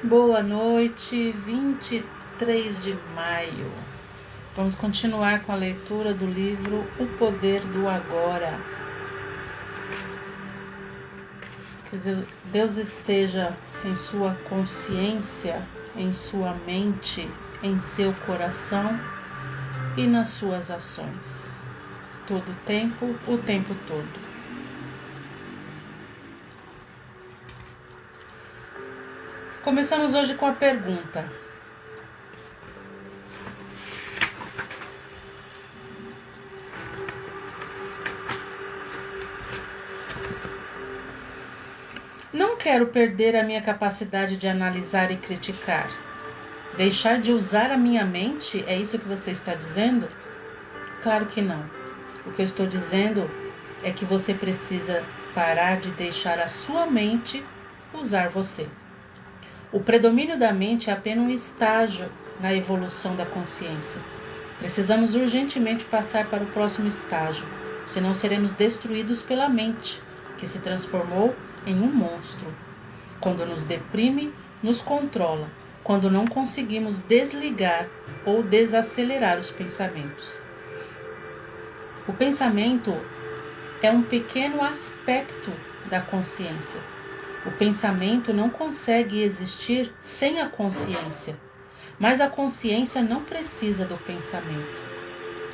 Boa noite, 23 de maio. Vamos continuar com a leitura do livro O Poder do Agora. Quer dizer, Deus esteja em sua consciência, em sua mente, em seu coração e nas suas ações. Todo o tempo todo. Começamos hoje com a pergunta: não quero perder a minha capacidade de analisar e criticar. Deixar de usar a minha mente, é isso que você está dizendo? Claro que não. O que eu estou dizendo é que você precisa parar de deixar a sua mente usar você. O predomínio da mente é apenas um estágio na evolução da consciência. Precisamos urgentemente passar para o próximo estágio, senão seremos destruídos pela mente, que se transformou em um monstro. Quando nos deprime, nos controla, quando não conseguimos desligar ou desacelerar os pensamentos. O pensamento é um pequeno aspecto da consciência. O pensamento não consegue existir sem a consciência, mas a consciência não precisa do pensamento.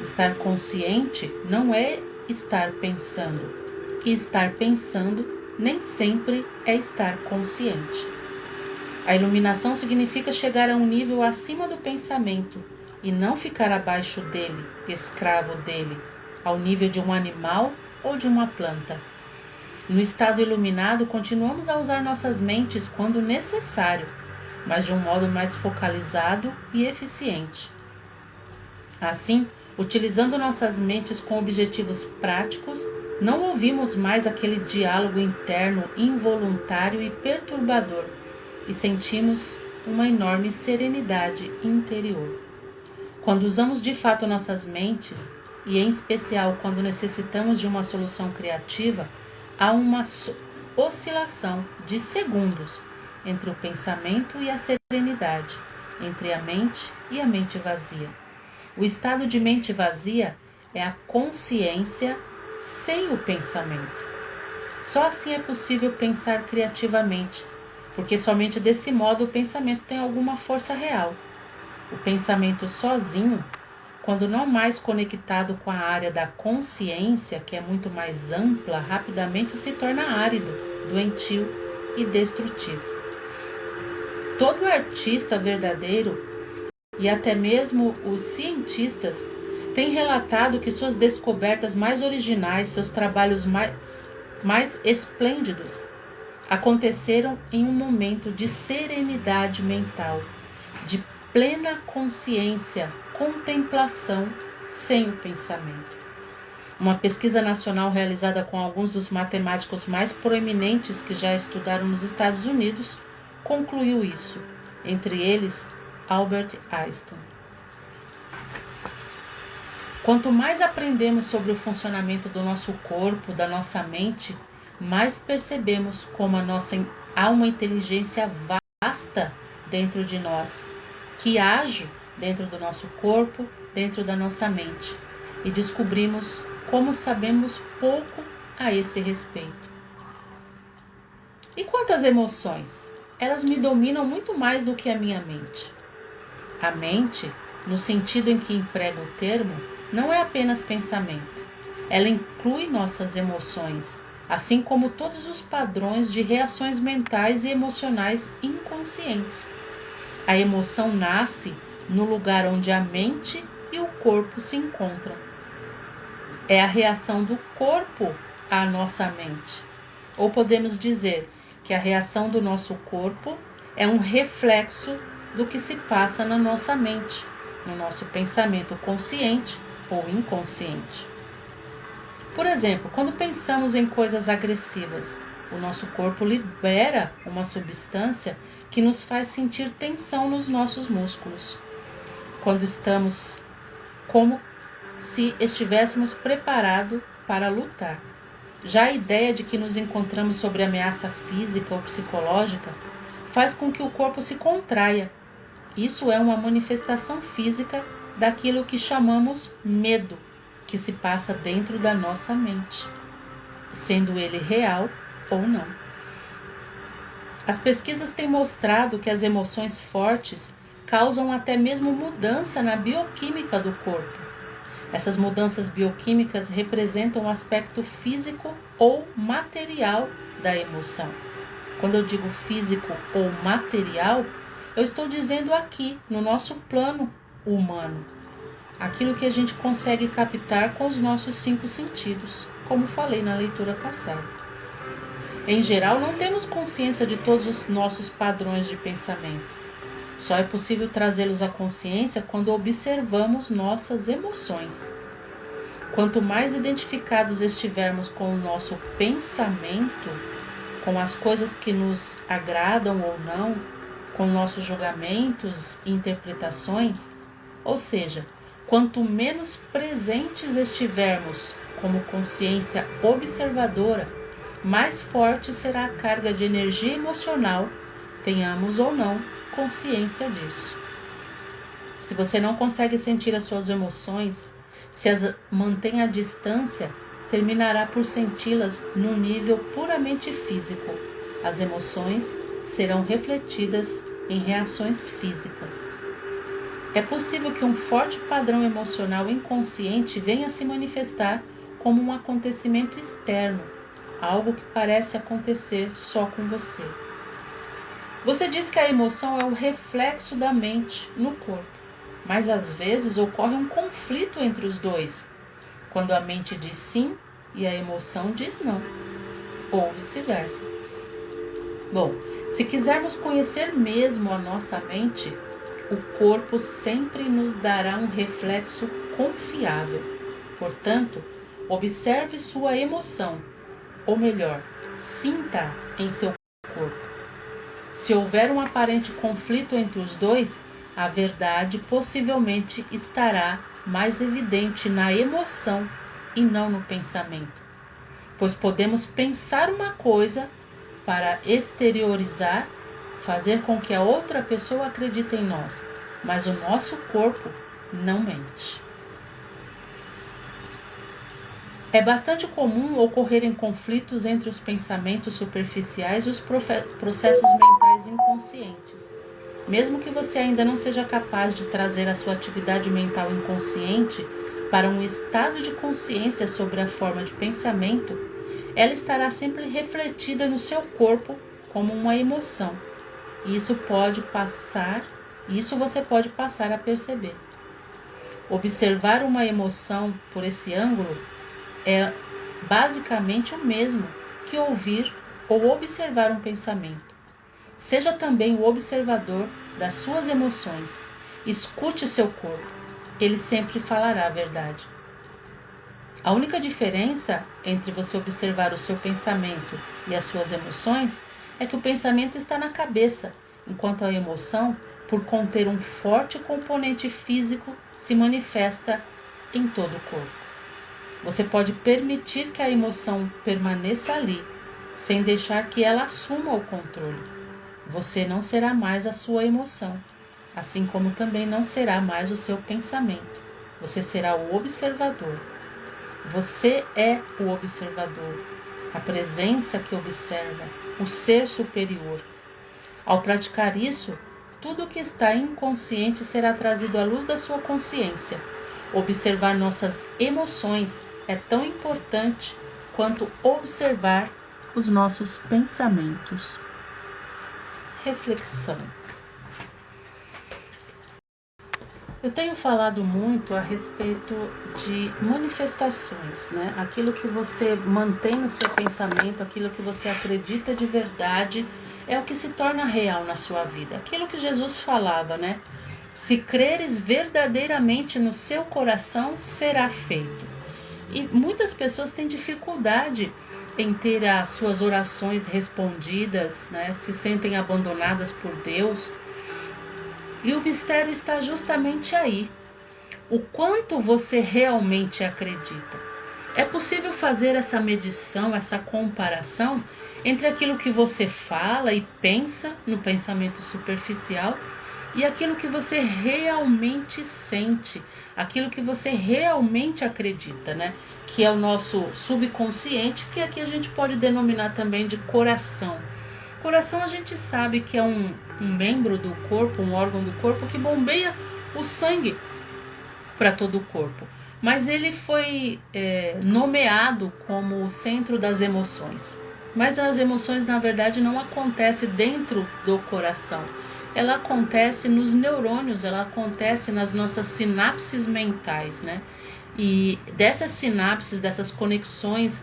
Estar consciente não é estar pensando, e estar pensando nem sempre é estar consciente. A iluminação significa chegar a um nível acima do pensamento e não ficar abaixo dele, escravo dele, ao nível de um animal ou de uma planta. No estado iluminado, continuamos a usar nossas mentes quando necessário, mas de um modo mais focalizado e eficiente. Assim, utilizando nossas mentes com objetivos práticos, não ouvimos mais aquele diálogo interno involuntário e perturbador e sentimos uma enorme serenidade interior. Quando usamos de fato nossas mentes, e em especial quando necessitamos de uma solução criativa, há uma oscilação de segundos entre o pensamento e a serenidade, entre a mente e a mente vazia. O estado de mente vazia é a consciência sem o pensamento. Só assim é possível pensar criativamente, porque somente desse modo o pensamento tem alguma força real. O pensamento sozinho, quando não mais conectado com a área da consciência, que é muito mais ampla, rapidamente se torna árido, doentio e destrutivo. Todo artista verdadeiro, e até mesmo os cientistas, têm relatado que suas descobertas mais originais, seus trabalhos mais esplêndidos, aconteceram em um momento de serenidade mental, de plena consciência, contemplação sem o pensamento. Uma pesquisa nacional realizada com alguns dos matemáticos mais proeminentes que já estudaram nos Estados Unidos concluiu isso, entre eles Albert Einstein. Quanto mais aprendemos sobre o funcionamento do nosso corpo, da nossa mente, mais percebemos como há uma inteligência vasta dentro de nós, que age dentro do nosso corpo, dentro da nossa mente, e descobrimos como sabemos pouco a esse respeito. E quanto às emoções? Elas me dominam muito mais do que a minha mente. A mente, no sentido em que emprego o termo, não é apenas pensamento. Ela inclui nossas emoções, assim como todos os padrões de reações mentais e emocionais inconscientes. A emoção nasce no lugar onde a mente e o corpo se encontram. É a reação do corpo à nossa mente. Ou podemos dizer que a reação do nosso corpo é um reflexo do que se passa na nossa mente, no nosso pensamento consciente ou inconsciente. Por exemplo, quando pensamos em coisas agressivas, o nosso corpo libera uma substância que nos faz sentir tensão nos nossos músculos, quando estamos como se estivéssemos preparados para lutar. Já a ideia de que nos encontramos sob ameaça física ou psicológica faz com que o corpo se contraia. Isso é uma manifestação física daquilo que chamamos medo, que se passa dentro da nossa mente, sendo ele real ou não. As pesquisas têm mostrado que as emoções fortes causam até mesmo mudança na bioquímica do corpo. Essas mudanças bioquímicas representam o aspecto físico ou material da emoção. Quando eu digo físico ou material, eu estou dizendo aqui, no nosso plano humano, aquilo que a gente consegue captar com os nossos 5 sentidos, como falei na leitura passada. Em geral, não temos consciência de todos os nossos padrões de pensamento. Só é possível trazê-los à consciência quando observamos nossas emoções. Quanto mais identificados estivermos com o nosso pensamento, com as coisas que nos agradam ou não, com nossos julgamentos e interpretações, ou seja, quanto menos presentes estivermos como consciência observadora, mais forte será a carga de energia emocional, tenhamos ou não consciência disso. Se você não consegue sentir as suas emoções, se as mantém à distância, terminará por senti-las num nível puramente físico. As emoções serão refletidas em reações físicas. É possível que um forte padrão emocional inconsciente venha a se manifestar como um acontecimento externo, algo que parece acontecer só com você. Você diz que a emoção é o reflexo da mente no corpo, mas às vezes ocorre um conflito entre os dois, quando a mente diz sim e a emoção diz não, ou vice-versa. Bom, se quisermos conhecer mesmo a nossa mente, o corpo sempre nos dará um reflexo confiável. Portanto, observe sua emoção, ou melhor, sinta em seu corpo. Se houver um aparente conflito entre os dois, a verdade possivelmente estará mais evidente na emoção e não no pensamento. Pois podemos pensar uma coisa para exteriorizar, fazer com que a outra pessoa acredite em nós, mas o nosso corpo não mente. É bastante comum ocorrerem conflitos entre os pensamentos superficiais e os processos mentais inconscientes. Mesmo que você ainda não seja capaz de trazer a sua atividade mental inconsciente para um estado de consciência sobre a forma de pensamento, ela estará sempre refletida no seu corpo como uma emoção. E isso você pode passar a perceber. Observar uma emoção por esse ângulo é basicamente o mesmo que ouvir ou observar um pensamento. Seja também o observador das suas emoções. Escute seu corpo. Ele sempre falará a verdade. A única diferença entre você observar o seu pensamento e as suas emoções é que o pensamento está na cabeça, enquanto a emoção, por conter um forte componente físico, se manifesta em todo o corpo. Você pode permitir que a emoção permaneça ali, sem deixar que ela assuma o controle. Você não será mais a sua emoção, assim como também não será mais o seu pensamento. Você será o observador. Você é o observador, a presença que observa, o ser superior. Ao praticar isso, tudo o que está inconsciente será trazido à luz da sua consciência. Observar nossas emoções é tão importante quanto observar os nossos pensamentos. Reflexão. Eu tenho falado muito a respeito de manifestações, né? Aquilo que você mantém no seu pensamento, aquilo que você acredita de verdade, é o que se torna real na sua vida. Aquilo que Jesus falava, né? Se creres verdadeiramente no seu coração, será feito. E muitas pessoas têm dificuldade em ter as suas orações respondidas, né? Se sentem abandonadas por Deus. E o mistério está justamente aí. O quanto você realmente acredita. É possível fazer essa medição, essa comparação entre aquilo que você fala e pensa no pensamento superficial e aquilo que você realmente sente, aquilo que você realmente acredita, né? Que é o nosso subconsciente, que aqui a gente pode denominar também de coração. Coração a gente sabe que é um membro do corpo, um órgão do corpo que bombeia o sangue para todo o corpo. Mas ele foi nomeado como o centro das emoções. Mas as emoções, na verdade, não acontecem dentro do coração. Ela acontece nos neurônios, ela acontece nas nossas sinapses mentais, né? E dessas sinapses, dessas conexões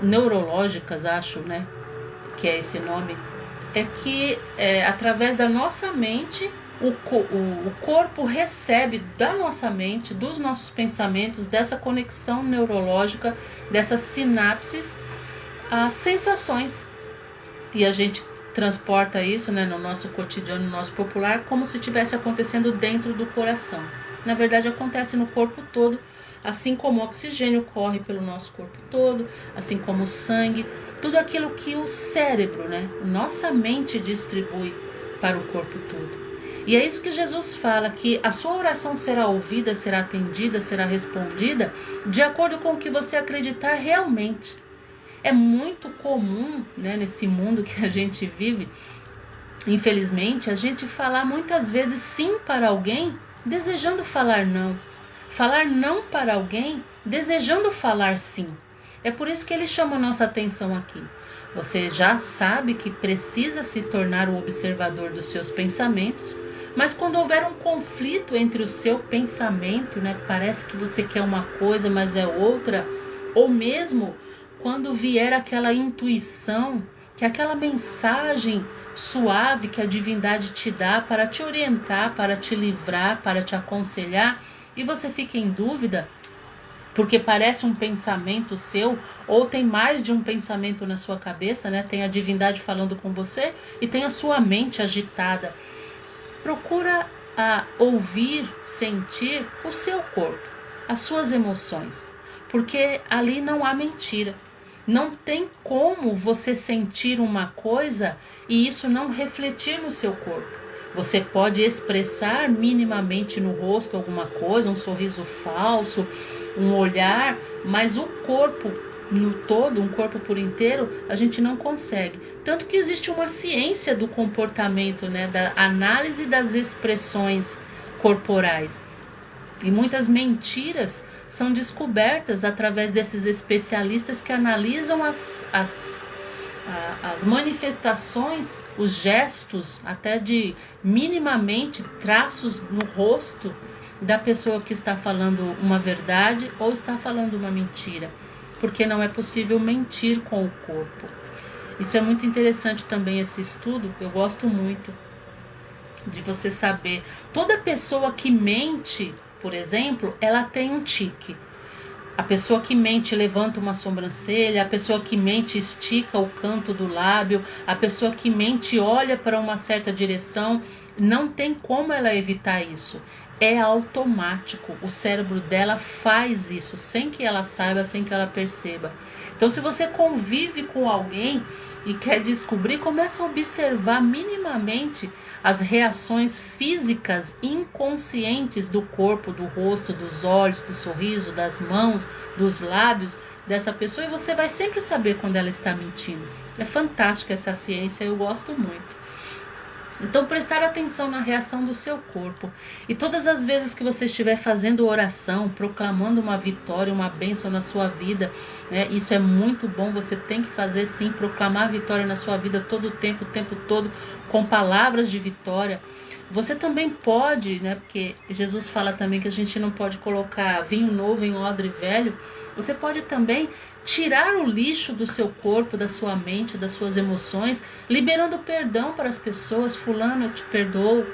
neurológicas, acho, né? Que é esse nome, é que através da nossa mente, o corpo recebe da nossa mente, dos nossos pensamentos, dessa conexão neurológica, dessas sinapses, as sensações. E a gente transporta isso, né, no nosso cotidiano, no nosso popular, como se estivesse acontecendo dentro do coração. Na verdade, acontece no corpo todo, assim como o oxigênio corre pelo nosso corpo todo, assim como o sangue, tudo aquilo que o cérebro, né, nossa mente distribui para o corpo todo. E é isso que Jesus fala, que a sua oração será ouvida, será atendida, será respondida de acordo com o que você acreditar realmente. É muito comum, né, nesse mundo que a gente vive, infelizmente, a gente falar muitas vezes sim para alguém, desejando falar não. Falar não para alguém, desejando falar sim. É por isso que ele chama a nossa atenção aqui. Você já sabe que precisa se tornar o observador dos seus pensamentos, mas quando houver um conflito entre o seu pensamento, né, parece que você quer uma coisa, mas é outra, ou mesmo quando vier aquela intuição, que aquela mensagem suave que a divindade te dá para te orientar, para te livrar, para te aconselhar, e você fica em dúvida, porque parece um pensamento seu, ou tem mais de um pensamento na sua cabeça, né? Tem a divindade falando com você e tem a sua mente agitada. Procura ouvir, sentir o seu corpo, as suas emoções, porque ali não há mentira. Não tem como você sentir uma coisa e isso não refletir no seu corpo. Você pode expressar minimamente no rosto alguma coisa, um sorriso falso, um olhar, mas o corpo no todo, um corpo por inteiro, a gente não consegue. Tanto que existe uma ciência do comportamento, né, da análise das expressões corporais. E muitas mentiras são descobertas através desses especialistas que analisam as manifestações, os gestos, até de minimamente traços no rosto da pessoa que está falando uma verdade ou está falando uma mentira, porque não é possível mentir com o corpo. Isso é muito interessante também, esse estudo, eu gosto muito de você saber. Toda pessoa que mente, por exemplo, ela tem um tique. A pessoa que mente levanta uma sobrancelha, a pessoa que mente estica o canto do lábio, a pessoa que mente olha para uma certa direção. Não tem como ela evitar isso. É automático. O cérebro dela faz isso sem que ela saiba, sem que ela perceba. Então, se você convive com alguém e quer descobrir, começa a observar minimamente as reações físicas inconscientes do corpo, do rosto, dos olhos, do sorriso, das mãos, dos lábios dessa pessoa, e você vai sempre saber quando ela está mentindo. É fantástica essa ciência, eu gosto muito. Então, prestar atenção na reação do seu corpo. E todas as vezes que você estiver fazendo oração, proclamando uma vitória, uma bênção na sua vida, né, isso é muito bom, você tem que fazer sim, proclamar vitória na sua vida todo o tempo todo, com palavras de vitória. Você também pode, né, porque Jesus fala também que a gente não pode colocar vinho novo em odre velho, você pode também tirar o lixo do seu corpo, da sua mente, das suas emoções, liberando perdão para as pessoas. Fulano, eu te perdoo.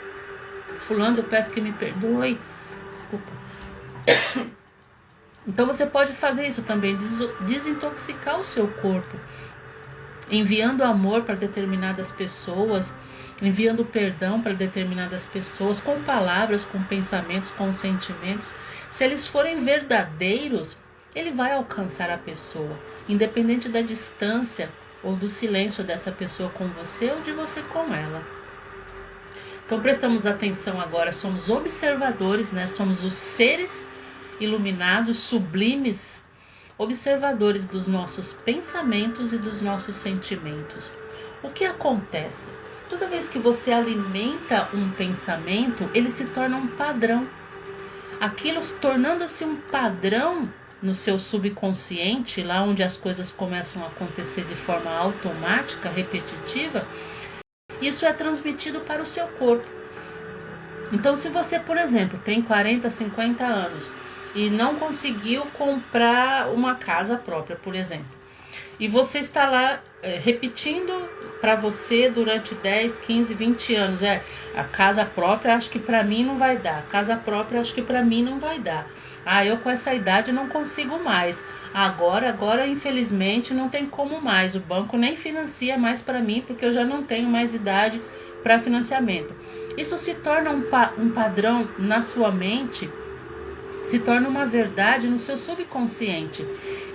Fulano, eu peço que me perdoe. Desculpa. Então você pode fazer isso também, desintoxicar o seu corpo, enviando amor para determinadas pessoas, enviando perdão para determinadas pessoas, com palavras, com pensamentos, com sentimentos. Se eles forem verdadeiros, ele vai alcançar a pessoa, independente da distância ou do silêncio dessa pessoa com você ou de você com ela. Então prestamos atenção agora, somos observadores, né? Somos os seres iluminados, sublimes, observadores dos nossos pensamentos e dos nossos sentimentos. O que acontece? Toda vez que você alimenta um pensamento, ele se torna um padrão. Aquilo tornando-se um padrão no seu subconsciente, lá onde as coisas começam a acontecer de forma automática, repetitiva, isso é transmitido para o seu corpo. Então, se você, por exemplo, tem 40, 50 anos e não conseguiu comprar uma casa própria, por exemplo, e você está lá repetindo para você durante 10, 15, 20 anos, a casa própria acho que para mim não vai dar, a casa própria acho que para mim não vai dar. Eu com essa idade não consigo mais. Agora infelizmente não tem como mais. O banco nem financia mais para mim porque eu já não tenho mais idade para financiamento. Isso se torna um padrão na sua mente, se torna uma verdade no seu subconsciente.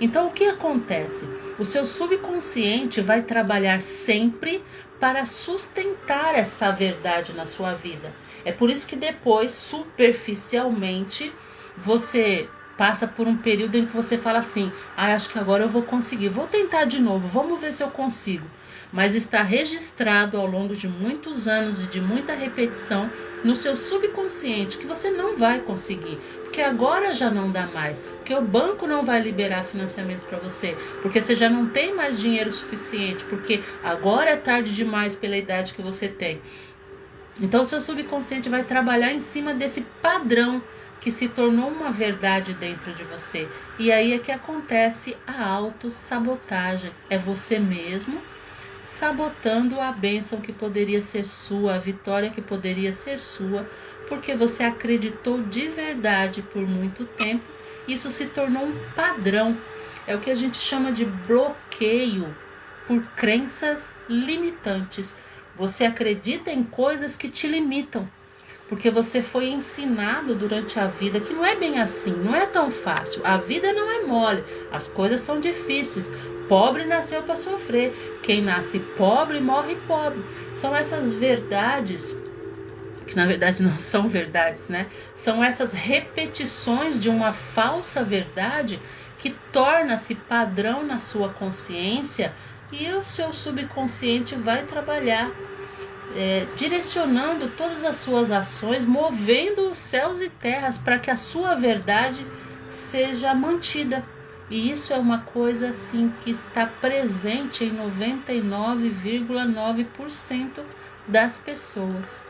Então o que acontece? O seu subconsciente vai trabalhar sempre para sustentar essa verdade na sua vida. É por isso que depois, superficialmente, você passa por um período em que você fala assim, acho que agora eu vou conseguir, vou tentar de novo, vamos ver se eu consigo. Mas está registrado ao longo de muitos anos e de muita repetição no seu subconsciente que você não vai conseguir, porque agora já não dá mais, porque o banco não vai liberar financiamento para você, porque você já não tem mais dinheiro suficiente, porque agora é tarde demais pela idade que você tem. Então o seu subconsciente vai trabalhar em cima desse padrão que se tornou uma verdade dentro de você. E aí é que acontece a autossabotagem. É você mesmo sabotando a bênção que poderia ser sua, a vitória que poderia ser sua, porque você acreditou de verdade por muito tempo. Isso se tornou um padrão. É o que a gente chama de bloqueio por crenças limitantes. Você acredita em coisas que te limitam, porque você foi ensinado durante a vida que não é bem assim, não é tão fácil. A vida não é mole, as coisas são difíceis. Pobre nasceu para sofrer, quem nasce pobre morre pobre. São essas verdades, que na verdade não são verdades, né? São essas repetições de uma falsa verdade que torna-se padrão na sua consciência, e o seu subconsciente vai trabalhar direcionando todas as suas ações, movendo os céus e terras para que a sua verdade seja mantida. E isso é uma coisa assim que está presente em 99,9% das pessoas.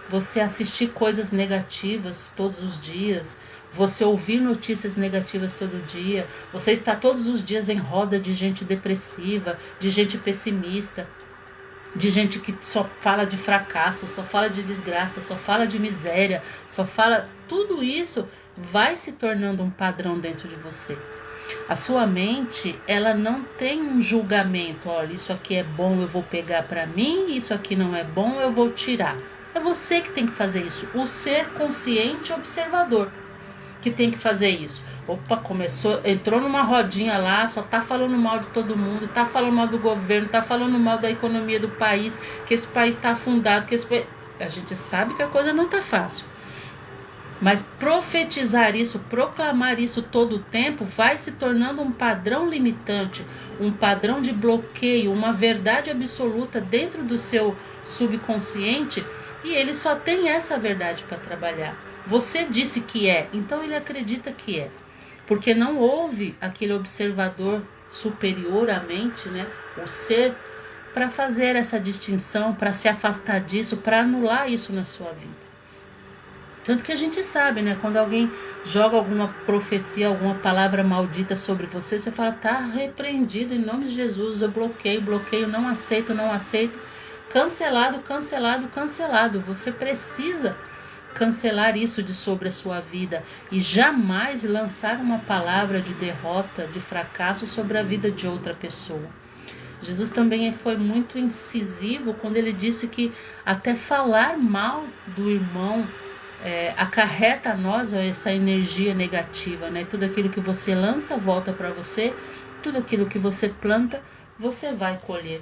Você assistir coisas negativas todos os dias, você ouvir notícias negativas todo dia, você está todos os dias em roda de gente depressiva, de gente pessimista, de gente que só fala de fracasso, só fala de desgraça, só fala de miséria, só fala... Tudo isso vai se tornando um padrão dentro de você. A sua mente, ela não tem um julgamento. Olha, isso aqui é bom, eu vou pegar para mim, isso aqui não é bom, eu vou tirar. É você que tem que fazer isso. O ser consciente observador que tem que fazer isso. Opa, entrou numa rodinha lá, só tá falando mal de todo mundo, tá falando mal do governo, tá falando mal da economia do país, que esse país tá afundado, a gente sabe que a coisa não tá fácil. Mas profetizar isso, proclamar isso todo o tempo, vai se tornando um padrão limitante, um padrão de bloqueio, uma verdade absoluta dentro do seu subconsciente, e ele só tem essa verdade para trabalhar. Você disse que é, então ele acredita que é. Porque não houve aquele observador superior à mente, né? O ser, para fazer essa distinção, para se afastar disso, para anular isso na sua vida. Tanto que a gente sabe, né? Quando alguém joga alguma profecia, alguma palavra maldita sobre você, você fala, tá repreendido em nome de Jesus, eu bloqueio, não aceito. Cancelado. Você precisa cancelar isso de sobre a sua vida e jamais lançar uma palavra de derrota, de fracasso sobre a vida de outra pessoa. Jesus também foi muito incisivo quando ele disse que até falar mal do irmão acarreta a nós essa energia negativa, né? Tudo aquilo que você lança volta para você, tudo aquilo que você planta, você vai colher.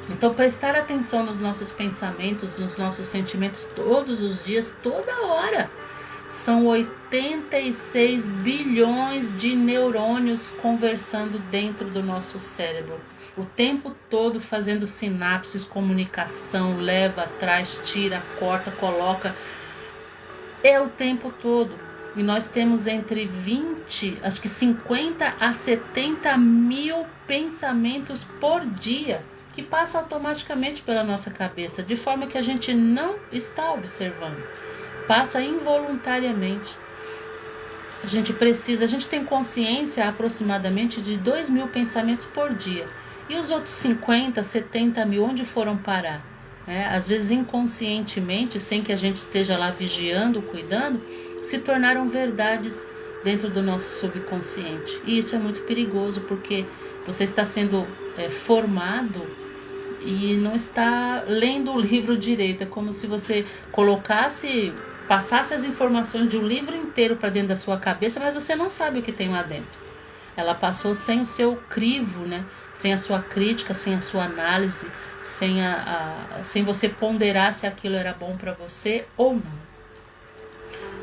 Então, prestar atenção nos nossos pensamentos, nos nossos sentimentos todos os dias, toda hora. São 86 bilhões de neurônios conversando dentro do nosso cérebro. O tempo todo fazendo sinapses, comunicação, leva, traz, tira, corta, coloca. É o tempo todo. E nós temos entre 20, acho que 50 a 70 mil pensamentos por dia, que passa automaticamente pela nossa cabeça, de forma que a gente não está observando. Passa involuntariamente. A gente tem consciência aproximadamente de 2.000 pensamentos por dia. E os outros 50, 70 mil, onde foram parar? Às vezes inconscientemente, sem que a gente esteja lá vigiando, cuidando, se tornaram verdades dentro do nosso subconsciente. E isso é muito perigoso, porque você está sendo formado e não está lendo o livro direito. É como se você passasse as informações de um livro inteiro para dentro da sua cabeça, mas você não sabe o que tem lá dentro. Ela passou sem o seu crivo, né? Sem a sua crítica, sem a sua análise, sem você ponderar se aquilo era bom para você ou não.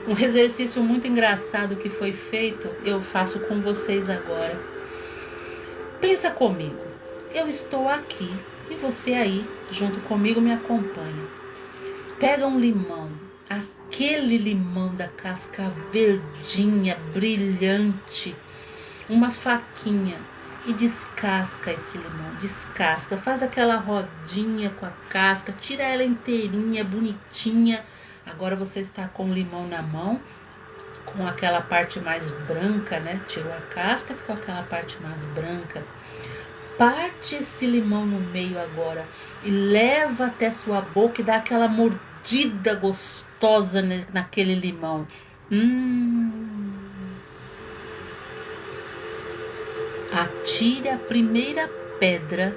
Um exercício muito engraçado que foi feito, eu faço com vocês agora. Pensa comigo, eu estou aqui e você aí, junto comigo, me acompanha. Pega um limão, aquele limão da casca verdinha, brilhante, uma faquinha e descasca esse limão, descasca, faz aquela rodinha com a casca, tira ela inteirinha, bonitinha. Agora você está com o limão na mão, com aquela parte mais branca, né? Tirou a casca, ficou aquela parte mais branca. Parte esse limão no meio agora e leva até sua boca e dá aquela mordida gostosa naquele limão. Atire a primeira pedra,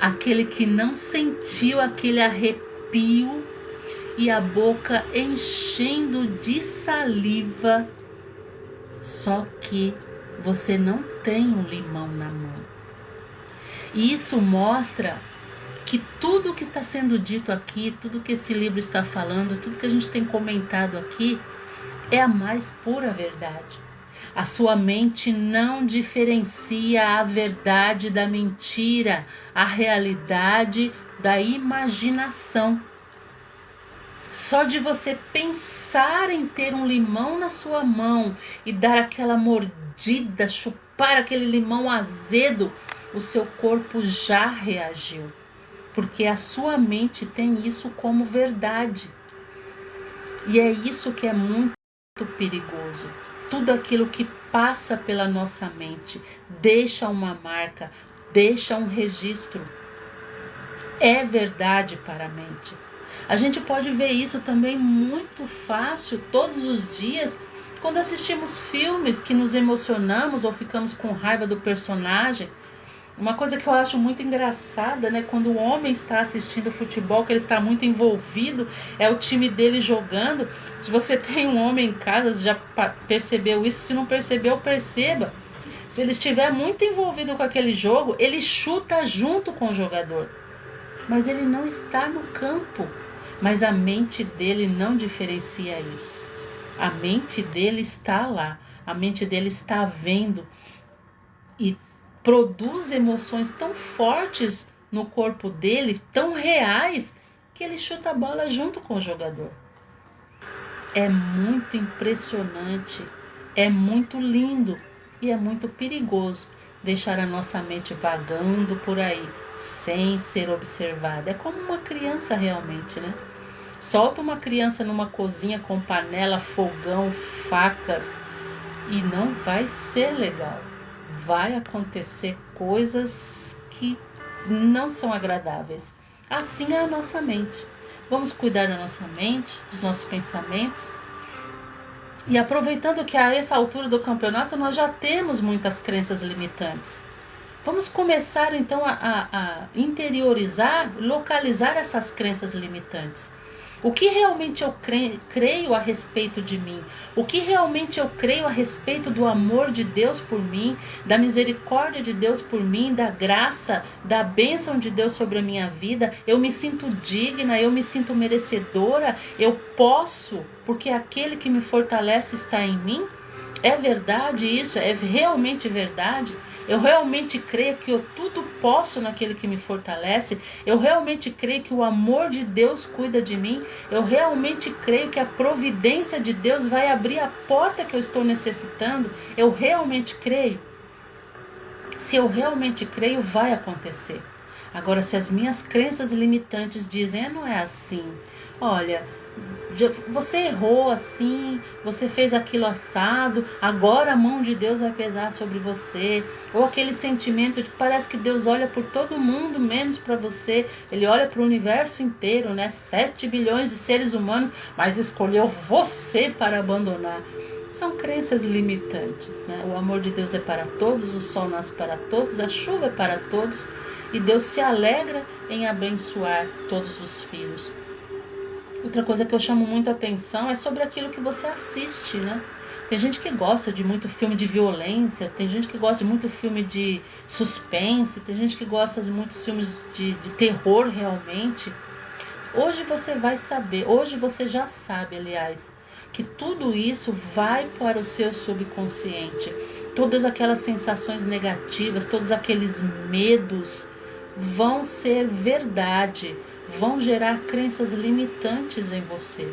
aquele que não sentiu aquele arrepio e a boca enchendo de saliva, só que você não tem um limão na mão. E isso mostra que tudo que está sendo dito aqui, tudo que esse livro está falando, tudo que a gente tem comentado aqui, é a mais pura verdade. A sua mente não diferencia a verdade da mentira, a realidade da imaginação. Só de você pensar em ter um limão na sua mão e dar aquela mordida, chupar aquele limão azedo, o seu corpo já reagiu. Porque a sua mente tem isso como verdade. E é isso que é muito perigoso. Tudo aquilo que passa pela nossa mente deixa uma marca, deixa um registro. É verdade para a mente. A gente pode ver isso também muito fácil todos os dias quando assistimos filmes que nos emocionamos ou ficamos com raiva do personagem. Uma coisa que eu acho muito engraçada, né? Quando o homem está assistindo futebol, que ele está muito envolvido, é o time dele jogando. Se você tem um homem em casa, você já percebeu isso? Se não percebeu, perceba. Se ele estiver muito envolvido com aquele jogo, ele chuta junto com o jogador. Mas ele não está no campo. Mas a mente dele não diferencia isso. A mente dele está lá. A mente dele está vendo e produz emoções tão fortes no corpo dele, tão reais, que ele chuta a bola junto com o jogador. É muito impressionante, é muito lindo e é muito perigoso deixar a nossa mente vagando por aí, sem ser observada. É como uma criança realmente, né? Solta uma criança numa cozinha com panela, fogão, facas e não vai ser legal. Vai acontecer coisas que não são agradáveis. Assim é a nossa mente. Vamos cuidar da nossa mente, dos nossos pensamentos. E aproveitando que a essa altura do campeonato nós já temos muitas crenças limitantes. Vamos começar então a interiorizar, localizar essas crenças limitantes. O que realmente eu creio a respeito de mim? O que realmente eu creio a respeito do amor de Deus por mim, da misericórdia de Deus por mim, da graça, da bênção de Deus sobre a minha vida? Eu me sinto digna, eu me sinto merecedora, eu posso, porque aquele que me fortalece está em mim? É verdade isso? É realmente verdade? Eu realmente creio que eu tudo posso naquele que me fortalece. Eu realmente creio que o amor de Deus cuida de mim. Eu realmente creio que a providência de Deus vai abrir a porta que eu estou necessitando. Eu realmente creio. Se eu realmente creio, vai acontecer. Agora, se as minhas crenças limitantes dizem, não é assim. Olha, você errou assim, você fez aquilo assado, agora a mão de Deus vai pesar sobre você. Ou aquele sentimento de que parece que Deus olha por todo mundo, menos para você. Ele olha para o universo inteiro, né? 7 bilhões de seres humanos, mas escolheu você para abandonar. São crenças limitantes, né? O amor de Deus é para todos, o sol nasce para todos, a chuva é para todos, e Deus se alegra em abençoar todos os filhos. Outra coisa que eu chamo muito a atenção é sobre aquilo que você assiste, né? Tem gente que gosta de muito filme de violência, tem gente que gosta de muito filme de suspense, tem gente que gosta de muitos filmes de terror realmente. Hoje você vai saber, hoje você já sabe, aliás, que tudo isso vai para o seu subconsciente. Todas aquelas sensações negativas, todos aqueles medos vão ser verdade, vão gerar crenças limitantes em você.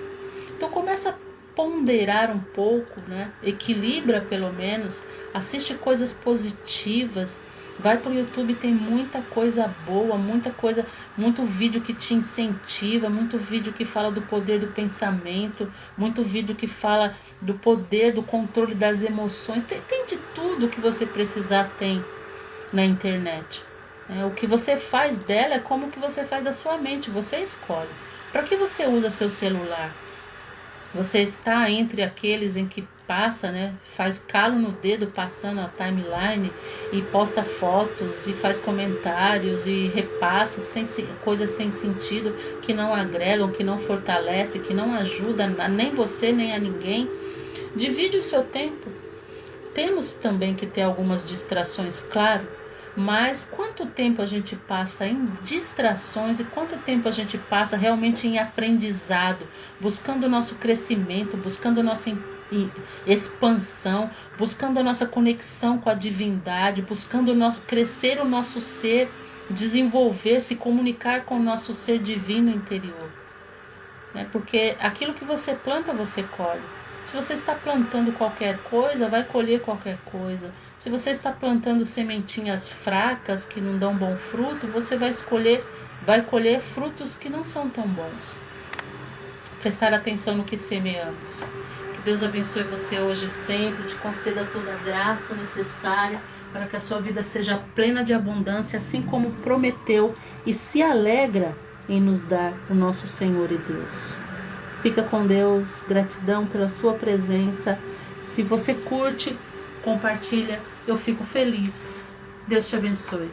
Então começa a ponderar um pouco, né? Equilibra pelo menos, assiste coisas positivas, vai para o YouTube, tem muita coisa boa, muita coisa, muito vídeo que te incentiva, muito vídeo que fala do poder do pensamento, muito vídeo que fala do poder do controle das emoções, tem de tudo que você precisar, tem na internet. O que você faz dela é como que você faz da sua mente, você escolhe. Para que você usa seu celular? Você está entre aqueles em que passa, né, faz calo no dedo passando a timeline e posta fotos e faz comentários e repassa coisas sem sentido que não agregam, que não fortalecem, que não ajudam nem você nem a ninguém. Divide o seu tempo. Temos também que ter algumas distrações, claro. Mas quanto tempo a gente passa em distrações e quanto tempo a gente passa realmente em aprendizado, buscando o nosso crescimento, buscando a nossa expansão, buscando a nossa conexão com a divindade, buscando crescer o nosso ser, desenvolver, se comunicar com o nosso ser divino interior. Porque aquilo que você planta, você colhe. Se você está plantando qualquer coisa, vai colher qualquer coisa. Se você está plantando sementinhas fracas que não dão bom fruto, você vai colher frutos que não são tão bons. Prestar atenção no que semeamos. Que Deus abençoe você hoje e sempre, te conceda toda a graça necessária para que a sua vida seja plena de abundância, assim como prometeu e se alegra em nos dar o nosso Senhor e Deus. Fica com Deus, gratidão pela sua presença. Se você curte, compartilha, eu fico feliz. Deus te abençoe.